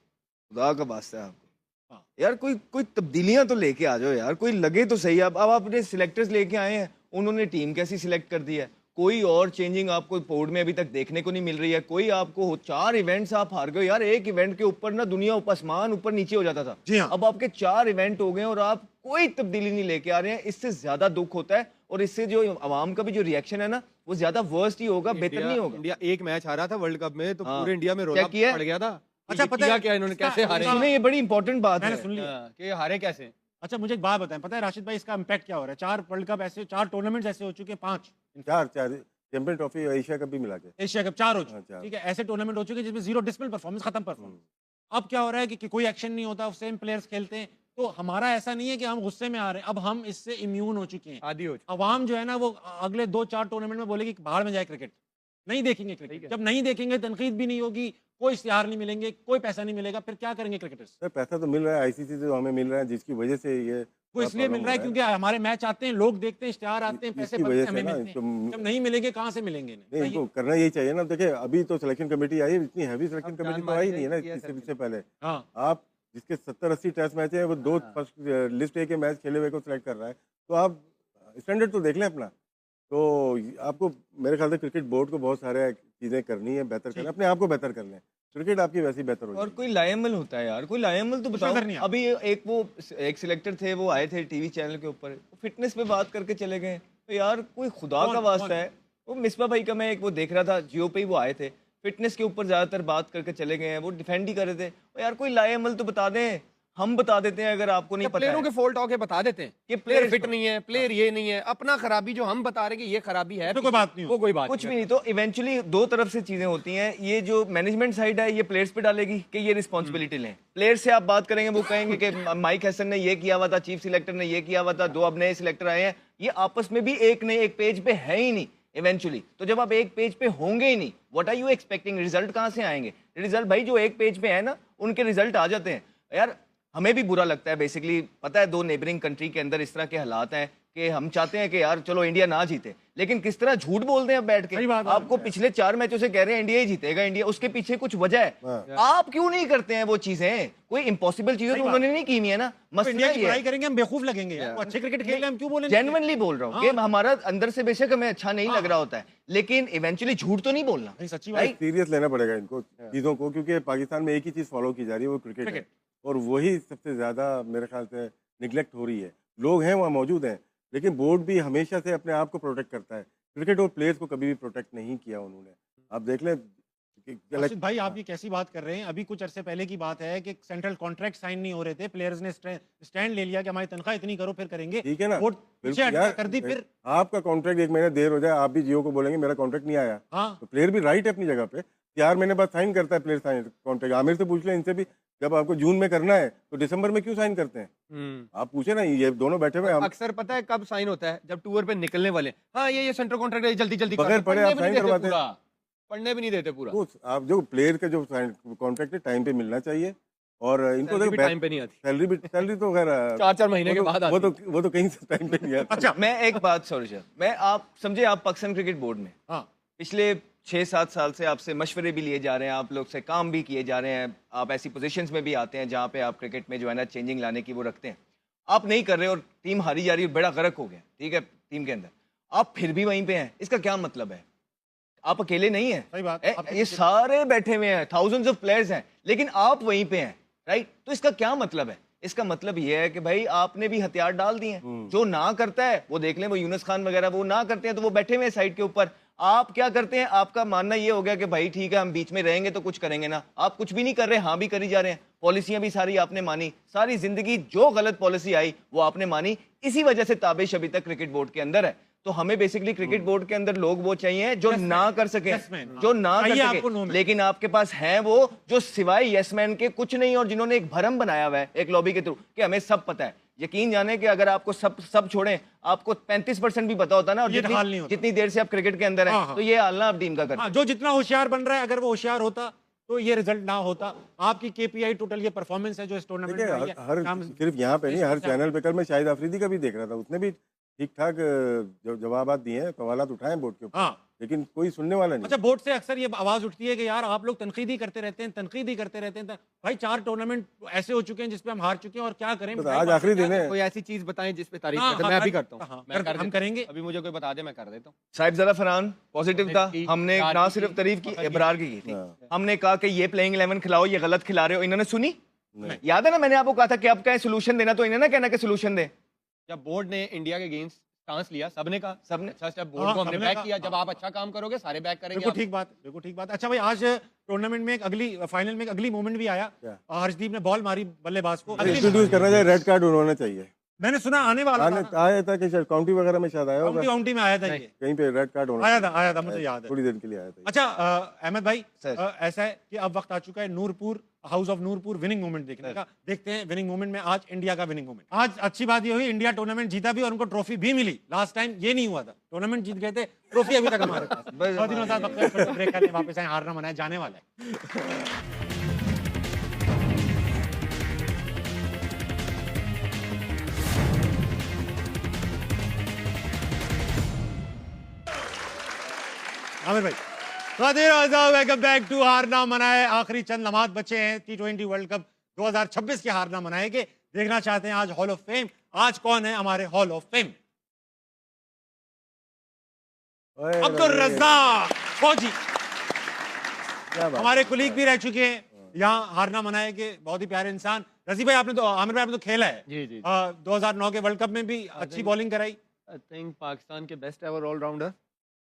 खुदा का वास्ता है आपको। हाँ। यार कोई तब्दीलियां तो लेके आ जाओ यार, कोई लगे तो सही। अब आपने सिलेक्टर्स लेके आए हैं, उन्होंने टीम कैसी सिलेक्ट कर दी है, कोई और चेंजिंग आपको बोर्ड में अभी तक देखने को नहीं मिल रही है। कोई आपको 4 इवेंट्स आप हार गए यार, एक इवेंट के ऊपर ना दुनिया आसमान ऊपर नीचे हो जाता था। जी हाँ। अब आपके 4 इवेंट हो गए और आप कोई तब्दीली नहीं लेके आ रहे हैं, इससे ज्यादा दुख होता है और इससे जो आवाम का भी जो रिएक्शन है ना वो ज्यादा वर्स्ट ही होगा, बेहतर नहीं होगा। इंडिया एक मैच हारा था वर्ल्ड कप में तो हाँ। पूरे इंडिया में क्या रोना किया? पड़ गया था। अच्छा, ये पता है किया क्या इन्होंने, कैसे इसका- हारे? सुने ये बड़ी इंपॉर्टेंट बात मैंने है। सुन लिया। हाँ, कि हारे कैसे? अच्छा मुझे एक बात बताएं, पता है राशिद भाई इसका इम्पैक्ट क्या हो रहा है? 4 वर्ल्ड कप ऐसे, 4 टूर्नामेंट्स ऐसे हो चुके हैं, 5 चार चैंपियन ट्रॉफी एशिया कप भी मिला के। एशिया कप 4 हो हाँ, चुके, चार। ठीक है, ऐसे टूर्नामेंट हो चुके हैं जिसमें 0 डिसिप्लिन परफॉर्मेंस, खत्म परफॉर्मेंस। अब क्या हो रहा है कि कोई एक्शन नहीं होता, सेम प्लेयर्स खेलते हैं। तो हमारा ऐसा नहीं है कि हम गुस्से में आ रहे हैं, अब हम इससे इम्यून हो चुके हैं। आदि हो चुका। अवाम जो है ना वो अगले 2-4 टूर्नामेंट में बोलेगी कि बाहर में जाए क्रिकेट, नहीं देखेंगे क्रिकेट। जब नहीं देखेंगे तनकीद भी नहीं होगी, कोई इश्तिहार नहीं मिलेंगे, कोई पैसा नहीं मिलेगा, फिर क्या करेंगे क्रिकेटर्स? सर पैसा तो मिल रहा है आईसीसी से, जो हमें मिल रहा है, जिसकी वजह से ये वो इसलिए मिल रहा है क्योंकि हमारे मैच आते हैं, लोग देखते हैं, इश्तिहार आते हैं, पैसे इसकी बनते वजह हैं, से हमें ना, मिलते हैं। तो- जब नहीं मिलेंगे कहाँ से मिलेंगे? नहीं, इनको करना यही चाहिए ना। देखिए अभी तो सिलेक्शन कमेटी आई है, इतनी हैवी सिलेक्शन अब कमेटी जान तो आई मार नहीं है ना के किया इससे selection। इससे पहले। हाँ, आप जिसके 70-80 टेस्ट मैच है, वो 2 फर्स्ट लिस्ट ए के मैच खेले हुए को सिलेक्ट कर रहा है, तो आप स्टैंडर्ड तो देख लें अपना। तो आपको मेरे ख्याल से क्रिकेट बोर्ड को बहुत सारे चीज़ें करनी है, बेहतर करना है, अपने आप को बेहतर कर लें, क्रिकेट आपकी वैसे ही बेहतर हो और जाएगी। कोई लायमल होता है यार, कोई लायमल तो बताओ। नजर नहीं आता। अभी एक सिलेक्टर थे, वो आए थे टीवी चैनल के ऊपर, फिटनेस पे बात करके चले गए। तो यार कोई खुदा कौन- का वास्ता कौन? है। वो मिसबा भाई का मैं एक वो देख रहा था, जियो पे ही वो आए थे, फिटनेस के ऊपर ज्यादातर बात करके चले गए हैं, वो डिफेंड ही कर रहे थे। तो यार कोई लायमल तो बता दें, हम बता देते हैं अगर आपको नहीं पता प्लेयरों है। के फॉल्ट आके बता देते हैं कि कि प्लेयर players फिट को- नहीं है, प्लेयर ये नहीं है, अपना खराबी जो हम बता रहे हैं कि ये खराबी है तो कोई बात नहीं वो कोई बात कुछ भी नहीं। तो इवेंचुअली 2 तरफ से चीजें होती हैं। ये जो मैनेजमेंट साइड है ये प्लेयर्स पे डालेगी कि ये रिस्पॉन्सिबिलिटी लें। प्लेयर्स से आप बात करेंगे, वो कहेंगे कि माइक हसन ने ये किया हुआ था, चीफ सिलेक्टर ने ये किया हुआ था, 2 अब नए सिलेक्टर आए हैं, ये आपस में भी एक पेज पे है ही नहीं इवेंचुअली। तो जब आप एक पेज पे होंगे ही नहीं, what are you expecting? Result कहाँ से आएंगे? रिजल्ट भाई जो एक पेज पे है ना, उनके रिजल्ट आ जाते हैं। यार हमें भी बुरा लगता है बेसिकली, पता है 2 नेबरिंग कंट्री के अंदर इस तरह के हालात हैं कि हम चाहते हैं कि यार चलो इंडिया ना जीते, लेकिन किस तरह झूठ बोलते हैं अब बैठ के। सही बात है। आपको पिछले 4 मैचों से कह रहे हैं इंडिया ही जीतेगा, इंडिया, उसके पीछे कुछ वजह है। हाँ। आप क्यों नहीं करते हैं वो चीजें? कोई इम्पॉसिबल चीजें सही तो बात। उन्होंने नहीं की हुई है ना। तो मसला इंडिया की ये बुराई है, करेंगे हम बेवकूफ लगेंगे यार। वो अच्छे क्रिकेट खेल रहे हैं, हम क्यों बोलेंगे? जेन्युइनली बोल रहा हूँ कि हमारा अंदर से बेशक हमें अच्छा नहीं लग रहा होता है, लेकिन इवेंचुअली झूठ तो नहीं बोलना। नहीं, सच्ची बात है। सीरियस लेना पड़ेगा इनको चीज़ों को, क्योंकि पाकिस्तान में एक ही चीज़ फॉलो की जा रही है, वो क्रिकेट है। क्रिकेट। और वही सबसे ज़्यादा मेरे ख्याल से निगलेक्ट हो रही है। लोग हैं वहाँ मौजूद हैं, लेकिन बोर्ड भी हमेशा से अपने आप को प्रोटेक्ट करता है। क्रिकेट और प्लेयर्स को कभी भी प्रोटेक्ट नहीं किया उन्होंने। आप देख लें राशिद भाई, आप ये कैसी बात कर रहे हैं? अभी कुछ अरसे पहले की बात है कि सेंट्रल कॉन्ट्रैक्ट साइन नहीं हो रहे थे, प्लेयर्स ने स्टैंड ले लिया कि हमारी तनख्वाह इतनी करो फिर करेंगे। ठीक है ना, बोर्ड पीछे बिल्कुल हटा यार, कर दी फिर। आपका कॉन्ट्रैक्ट 1 महीना देर हो जाए, आप भी जियो को बोलेंगे मेरा कॉन्ट्रैक्ट नहीं आया, हाँ, तो प्लेयर भी राइट है अपनी जगह पे। 4 महीने बाद साइन करता है प्लेयर, साइन कॉन्ट्रैक्ट। आमिर से पूछ लें, इनसे भी, जब आपको जून में करना है तो दिसंबर में क्यों साइन करते हैं? आप पूछे ना, ये दोनों बैठे हुए हैं, हम अक्सर पता है कब साइन होता है? जब टूर पे निकलने वाले हैं। हाँ ये सेंट्रल कॉन्ट्रैक्ट है, जल्दी जल्दी बगैर पढ़े आप साइन करवाते हैं। पढ़ने भी नहीं देते पूरा। तो आप जो प्लेयर का जो कॉन्ट्रैक्ट है टाइम पे मिलना चाहिए, और इनको सैलरी भी देखो टाइम पे नहीं आती। सैलरी तो खैर 4-4 महीने के बाद वो आती तो वो तो कहीं से टाइम पे नहीं आता। अच्छा, मैं एक बात, सॉरी सर, मैं, आप समझे, आप पाकिस्तान क्रिकेट बोर्ड में हाँ, पिछले 6-7 साल से आपसे मशवरे भी लिए जा रहे हैं, आप लोग से काम भी किए जा रहे हैं, आप ऐसी पोजीशंस में भी आते हैं जहाँ पे आप क्रिकेट में जो है ना चेंजिंग लाने की वो रखते हैं। आप नहीं कर रहे और टीम हारी जा रही है, बड़ा गर्क हो गया, ठीक है, टीम के अंदर आप फिर भी वहीं पे हैं, इसका क्या मतलब है? आप अकेले नहीं हैं। सही बात। ये सारे बैठे हुए हैं, थाउजेंड्स ऑफ प्लेयर्स हैं, लेकिन आप वहीं पे हैं, राइट? तो इसका क्या मतलब है? इसका मतलब ये है कि भाई आपने भी हथियार डाल दिए हैं। जो ना करता है वो देख लें, वो यूनुस खान वगैरह, वो ना करते हैं तो वो बैठे हुए हैं साइड के ऊपर। आप क्या करते हैं? आपका मानना ये हो गया कि भाई ठीक है, हम बीच में रहेंगे तो कुछ करेंगे ना। आप कुछ भी नहीं कर रहे, हाँ भी करी जा रहे हैं। पॉलिसियां भी सारी आपने मानी, सारी जिंदगी जो गलत पॉलिसी आई वो आपने मानी। इसी वजह से ताबिश अभी तक क्रिकेट बोर्ड के अंदर है। तो हमें बेसिकली क्रिकेट बोर्ड के अंदर लोग वो चाहिए जो ना कर सके, जो ना कर सके, लेकिन आपके पास हैं वो जो सिवाय यस मैन के कुछ नहीं, और जिन्होंने एक भरम बनाया हुआ है एक लॉबी के थ्रू कि हमें सब पता है। यकीन जाने कि अगर आपको सब छोड़ें, आपको 35% भी पता होता ना, और जितनी देर से आप क्रिकेट के अंदर हैं, तो ये हाल ना आप टीम का करते। जो जितना होशियार बन रहा है, अगर वो होशियार होता तो ये रिजल्ट ना होता। आपकी केपीआई टोटल ये परफॉर्मेंस है जो इस टूर्नामेंट में आई है। हर सिर्फ यहाँ पे नहीं, हर चैनल पे। कल मैं शाहिद अफरीदी का भी देख रहा था, उसने भी ठीक ठाक जवाब दिए हैं, सवालात उठाए बोर्ड के ऊपर, हाँ, लेकिन कोई सुनने वाला नहीं। अच्छा, बोर्ड से अक्सर ये आवाज उठती है कि यार आप लोग तनकीदी करते रहते हैं, तनकीदी करते रहते हैं। भाई 4 टूर्नामेंट ऐसे हो चुके हैं जिसपे हम हार चुके हैं, और क्या करें? तो आज आखिरी दिन है। कोई ऐसी चीज बताएं जिस पे तारीफ हाँ, करते हाँ, हैं। मैं भी हाँ, करता हाँ, हूँ। मैं कर हम देता करेंगे। हूँ। अभी मुझे कोई बता दे, मैं कर देता हूँ। साहिब ज़रा फरहान पॉजिटिव था, हमने तारीफ ना की, सिर्फ तारीफ की, फखर की। इबरार की थी। हाँ। हमने कहा कि ये प्लेइंग 11 खिलाओ, ये गलत खिला रहे हो, इन्होंने सुनी? नहीं। याद है ना, मैंने आपको कहा था कि अब कहें सोल्यूशन देना, तो इन्हें ना कहना कि सोल्यूशन दे। जब बोर्ड ने इंडिया के अगेंस्ट स्टांस लिया, सबने कहा, सबने। अच्छा स्टेप बोर्ड हाँ, को हमने सबने बैक कहा, किया। जब हाँ, आप अच्छा काम करोगे सारे बैक करेंगे। बिल्कुल ठीक बात, बिल्कुल ठीक बात। अच्छा भाई, आज टूर्नामेंट में एक अगली फाइनल में एक अगली मोमेंट भी आया। क्या? हर्षदीप ने बॉल मारी बल्लेबाज को। इंट्रोड्यूस करना चाहिए, रेड कार्ड उन्होंने चाहिए। मैंने सुना आने वाला था, आया था कि शायद काउंटी वगैरह में शायद आया होगा, काउंटी में आया था ये, कहीं पे रेड कार्ड होना आया था, मुझे याद है। थोड़ी देर के लिए आया था। अच्छा अहमद भाई, सर। ऐसा है कि अब वक्त आ चुका है Noorpur, house of Noorpur winning moment देखने का। देखते हैं विनिंग मोमेंट में आज इंडिया का विनिंग मोमेंट। आज अच्छी बात ये हुई, इंडिया टूर्नामेंट जीता भी और उनको ट्रॉफी भी मिली। लास्ट टाइम ये नहीं हुआ था, टूर्नामेंट जीत गए थे, ट्रॉफी अभी तक हमारे पास। बहुत दिनों बाद ब्रेक करने वापस आए, हारना मनाया जाने वाला है। आमिर भाई, वेलकम बैक टू हारना मनाए। आखिरी चंद लम्हात बचे हैं T20 वर्ल्ड कप 2026 के हारना मनाएंगे। देखना चाहते हैं आज हॉल ऑफ फेम, आज कौन है हमारे हॉल ऑफ फेम? अब्दुल रज़्ज़ाक फौजी, क्या बात हमारे कुलीग भी रह चुके हैं यहाँ हारना मनाए के, बहुत ही प्यारे इंसान। रज़ी भाई, आपने तो, आमिर भाई आपने तो खेला है। जी जी। 2009 के वर्ल्ड कप में भी अच्छी बॉलिंग कराई। आई थिंक पाकिस्तान के बेस्ट एवर ऑलराउंडर,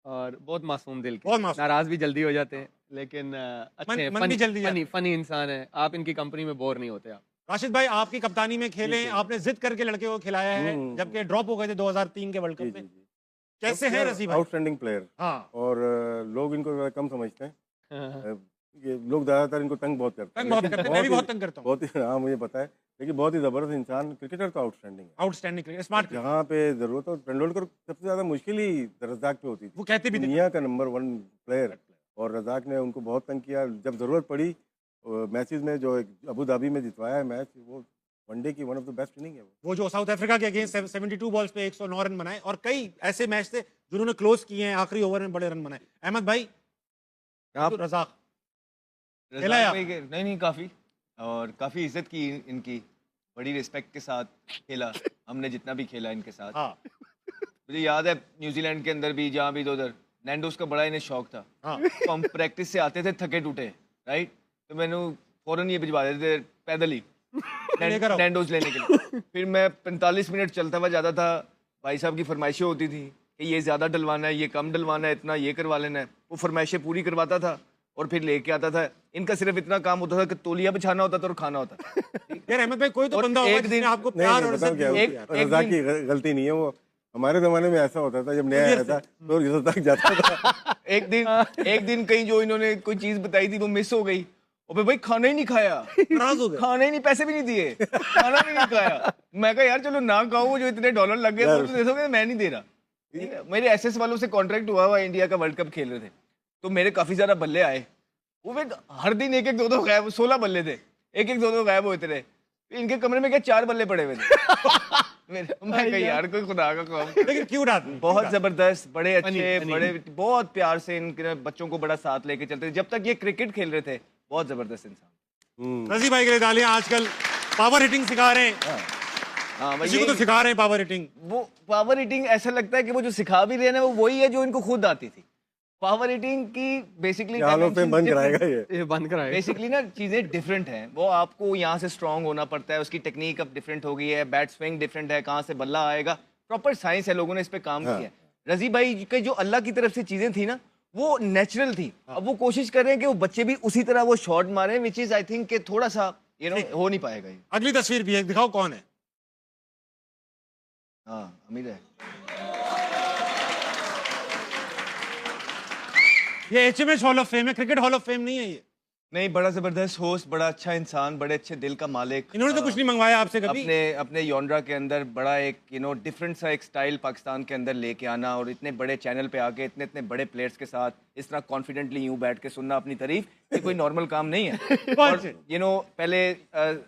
और बहुत मासूम दिल के, बहुत मासूम। नाराज भी जल्दी हो जाते हैं, लेकिन अच्छे हैं, मन भी जल्दी जाता है। फनी इंसान है। आप इनकी कंपनी में बोर नहीं होते आप। राशिद भाई, आपकी कप्तानी में खेले, आपने जिद करके लड़के को खिलाया है, जबकि ड्रॉप हो गए थे 2003 के वर्ल्ड जी कप जी में। जी। कैसे हैं रज़ी भाई? आउटस्टैंडिंग प्लेयर, हाँ, और लोग इनको ज़रा कम समझते हैं। ये लोग ज़्यादातर इनको तंग बहुत करते हैं। तंग बहुत लेकिन करते हैं, मैं भी बहुत तंग करता हूँ। बहुत ही, हाँ मुझे पता है, लेकिन बहुत ही ज़बरदस्त इंसान, क्रिकेटर तो आउटस्टैंडिंग है। Outstanding cricket, smart. जहाँ पे ज़रूरत हो, तेंदुलकर सबसे ज़्यादा मुश्किल ही रज़ाक पे होती थी। वो कहते भी थे। दुनिया का नंबर 1 प्लेयर, और रज़ाक ने उनको बहुत तंग किया। जब ज़रूरत पड़ी मैचेस में, जो अबू धाबी में जितवाया है मैच, वो वनडे की one of the best inning है वो जो साउथ अफ्रीका के अगेंस्ट 72 बॉल्स पे 109 रन बनाए, और कई ऐसे मैच थे जिन्होंने क्लोज किए हैं, आखिरी ओवर में बड़े रन बनाए। अहमद भाई, आप रज़ाक खेला है रज़ाक आप? भाई नहीं नहीं काफ़ी, और काफ़ी इज्जत की इनकी, बड़ी रिस्पेक्ट के साथ खेला हमने जितना भी खेला इनके साथ। हाँ मुझे याद है न्यूजीलैंड के अंदर भी जहाँ भी उधर नैंडोज का बड़ा इन्हें शौक था, हाँ तो हम प्रैक्टिस से आते थे थके टूटे, राइट, तो मैंने फौरन ये भिजवा देते थे पैदल ही लेकर आओ। नैंडोज लेने के लिए। फिर मैं 45 मिनट चलता हुआ जाता था, भाई साहब की फरमाइशें होती थी कि ये ज़्यादा डलवाना है, ये कम डलवाना है, इतना ये करवा लेना है, वो फरमाइशें पूरी करवाता था और फिर लेके आता था। इनका सिर्फ इतना काम होता था कि तौलिया बिछाना होता था और खाना होता था। यार अहमद भाई, कोई तो और बंदा होगा एक जिसने दिन- आपको नहीं प्यार नहीं और बताओ इज्जत क्या दी एक- होगी। रज़ाक की गलती नहीं है वो, हमारे ज़माने में ऐसा होता था जब नया आया था तो रज़ाक जाता था। एक दिन कहीं जो इन्होंने कोई चीज़ बताई थी वो मिस हो गई, और फिर भाई खाना ही नहीं खाया, नाराज हो गए। खाना ही नहीं, पैसे भी नहीं दिए, खाना भी नहीं खाया। मैं कहा यार चलो ना खाओ, वो जो इतने डॉलर लग गए वो तो दे दोगे, मैं नहीं दे रहा। ठीक है? मेरे एसएस वालों से कॉन्ट्रैक्ट हुआ हुआ, इंडिया का वर्ल्ड कप खेल रहे थे, तो मेरे काफी ज्यादा बल्ले आए, वो फिर हर दिन एक एक दो दो गायब, 16 बल्ले थे, एक एक दो दो गायब होते रहे। इनके कमरे में क्या 4 बल्ले पड़े हुए थे। मैं कहा यार कोई खुदा का काम। लेकिन क्यूट आदमी, बहुत जबरदस्त, बड़े अच्छे, funny. बड़े बहुत प्यार से इनके बच्चों को बड़ा साथ लेके चलते थे जब तक ये क्रिकेट खेल रहे थे। बहुत जबरदस्त इंसान। रजी भाई के लिए तालियां। आजकल पावर हिटिंग सिखा रहे हैं, हाँ भाई, किसी को तो सिखा रहे हैं पावर हिटिंग। वो पावर हिटिंग ऐसा लगता है कि वो जो सिखा भी रहे हैं ना वो वही है जो इनको खुद आती थी। पावर हिटिंग की बेसिकली हालों पे बंद कराएगा ये। बंद कराए। बेसिकली ना चीजें डिफरेंट हैं, वो आपको यहाँ से स्ट्रांग होना पड़ता है, उसकी टेक्निक अब डिफरेंट हो गई है, बैट स्विंग डिफरेंट है, कहाँ से बल्ला आएगा, प्रॉपर साइंस है, लोगों ने इस पे काम किया है। रजी भाई के जो अल्लाह की तरफ से चीजें थी ना वो नेचुरल थी, अब वो कोशिश कर रहे हैं कि वो बच्चे भी उसी तरह वो शॉट मारे, विच इज आई थिंक कि थोड़ा सा हो नहीं पाएगा ये। अगली तस्वीर भी है, दिखाओ कौन है। हाँ अमीर है। ये एचएमएच हॉल ऑफ फेम है, क्रिकेट हॉल ऑफ फेम नहीं है ये। नहीं, बड़ा जबरदस्त होस्ट, बड़ा अच्छा इंसान, बड़े अच्छे दिल का मालिक। इन्होंने तो कुछ नहीं मंगवाया आपसे कभी। अपने योनरा के अंदर बड़ा एक डिफरेंट सा एक स्टाइल पाकिस्तान के अंदर लेके आना, और इतने बड़े चैनल पे आके इतने इतने बड़े प्लेयर्स के साथ इस तरह कॉन्फिडेंटली यूं बैठ के सुनना अपनी तारीफ, ये कोई नॉर्मल काम नहीं है। और पहले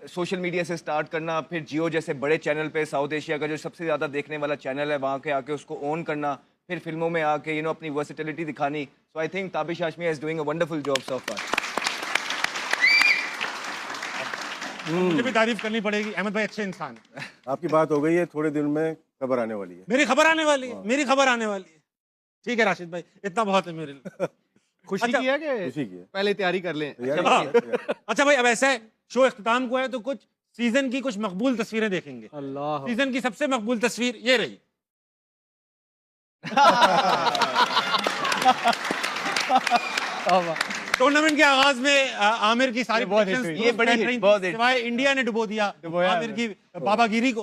सोशल मीडिया से स्टार्ट करना, फिर जियो जैसे बड़े चैनल पे साउथ एशिया का जो सबसे ज़्यादा देखने वाला चैनल है वहाँ के आके उसको ओन करना, फिर फिल्मों में आके अपनी वर्सेटिलिटी दिखानी। So I think Tabish Hashmi is doing a wonderful job so far. मुझे भी तारीफ करनी पड़ेगी, अहमद भाई अच्छे इंसान है। आपकी बात हो गई है, थोड़े दिन में खबर आने वाली है। मेरी खबर आने वाली है, मेरी खबर आने वाली है। ठीक है राशिद भाई, इतना बहुत है मेरे लिए। खुशी अच्छा, की है कि खुशी की है। पहले तैयारी कर लें। यार, हाँ। यार, अच्छा भाई, अब ऐसा है, शो इख्तिताम को है तो कुछ सीजन की कुछ मकबूल तस्वीरें देखेंगे। अल्लाह। सीजन की सबसे मकबूल तस्वीर ये रही। टूर्नामेंट के आगाज में आमिर की सारी बहुत predictions hit हुई। ये बड़ी बहुत hit, रही, बहुत hit। सिवाय इंडिया ने डुबो दिया डुबोया आमिर की बाबागिरी को।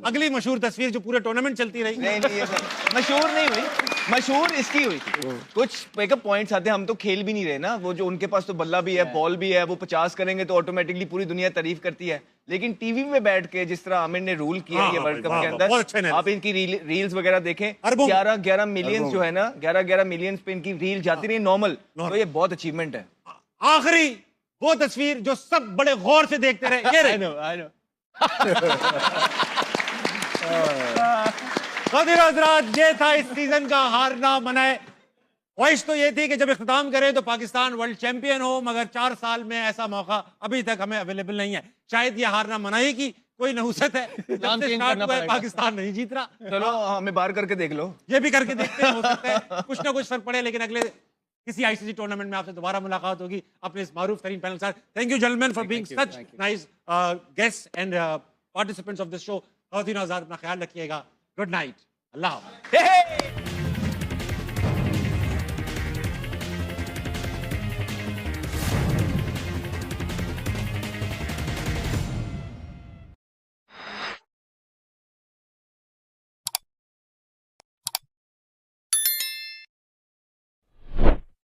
अगली मशहूर तस्वीर जो पूरे टूर्नामेंट चलती रही। नहीं नहीं, ये मशहूर नहीं हुई, मशहूर इसकी हुई थी। कुछ पिकअप पॉइंट्स आते हैं, हम तो खेल भी नहीं रहे ना, वो जो उनके पास तो बल्ला भी है, बॉल भी है, वो 50 करेंगे तो ऑटोमेटिकली पूरी दुनिया तारीफ करती है। लेकिन टीवी में बैठ के जिस तरह आमिर ने रूल किया हाँ, ये हाँ वर्ल्ड भाई, कप के वाह, बहुत अच्छा अंदर, analysis। आप इनकी रील्स वगैरह देखें, अरबों में। 11 मिलियंस जो है ना, 11 मिलियंस पे इनकी रील जाती रही नॉर्मल, तो ये बहुत अचीवमेंट है। आखिरी वो तस्वीर जो सब बड़े गौर से देखते रहे, ये रही। खातिर हजरात, ये था इस सीजन का हारना मनाए। ख्वाहिश तो ये थी कि जब इख्तिताम करें तो पाकिस्तान वर्ल्ड चैंपियन हो, मगर 4 साल में ऐसा मौका अभी तक हमें अवेलेबल नहीं है। शायद ये हारना मनाई की कोई नहुसत है, जब नाम से चेंज स्टार्ट करना हुआ है, पड़ेगा। पाकिस्तान नहीं जीत रहा। चलो हमें बाहर करके देख लो। ये भी करके देखते हैं, हो सकता है कुछ ना कुछ फर्क पड़े। लेकिन अगले किसी आईसीसी टूर्नामेंट में आपसे दोबारा मुलाकात होगी अपने इस मारूफ तरीन पैनल के साथ। Thank you gentleman for being such nice guest and participants of this show. खवातीन और आजाद, अपना ख्याल रखिएगा। गुड नाइट, अल्लाह हाफ़िज़। हे हे!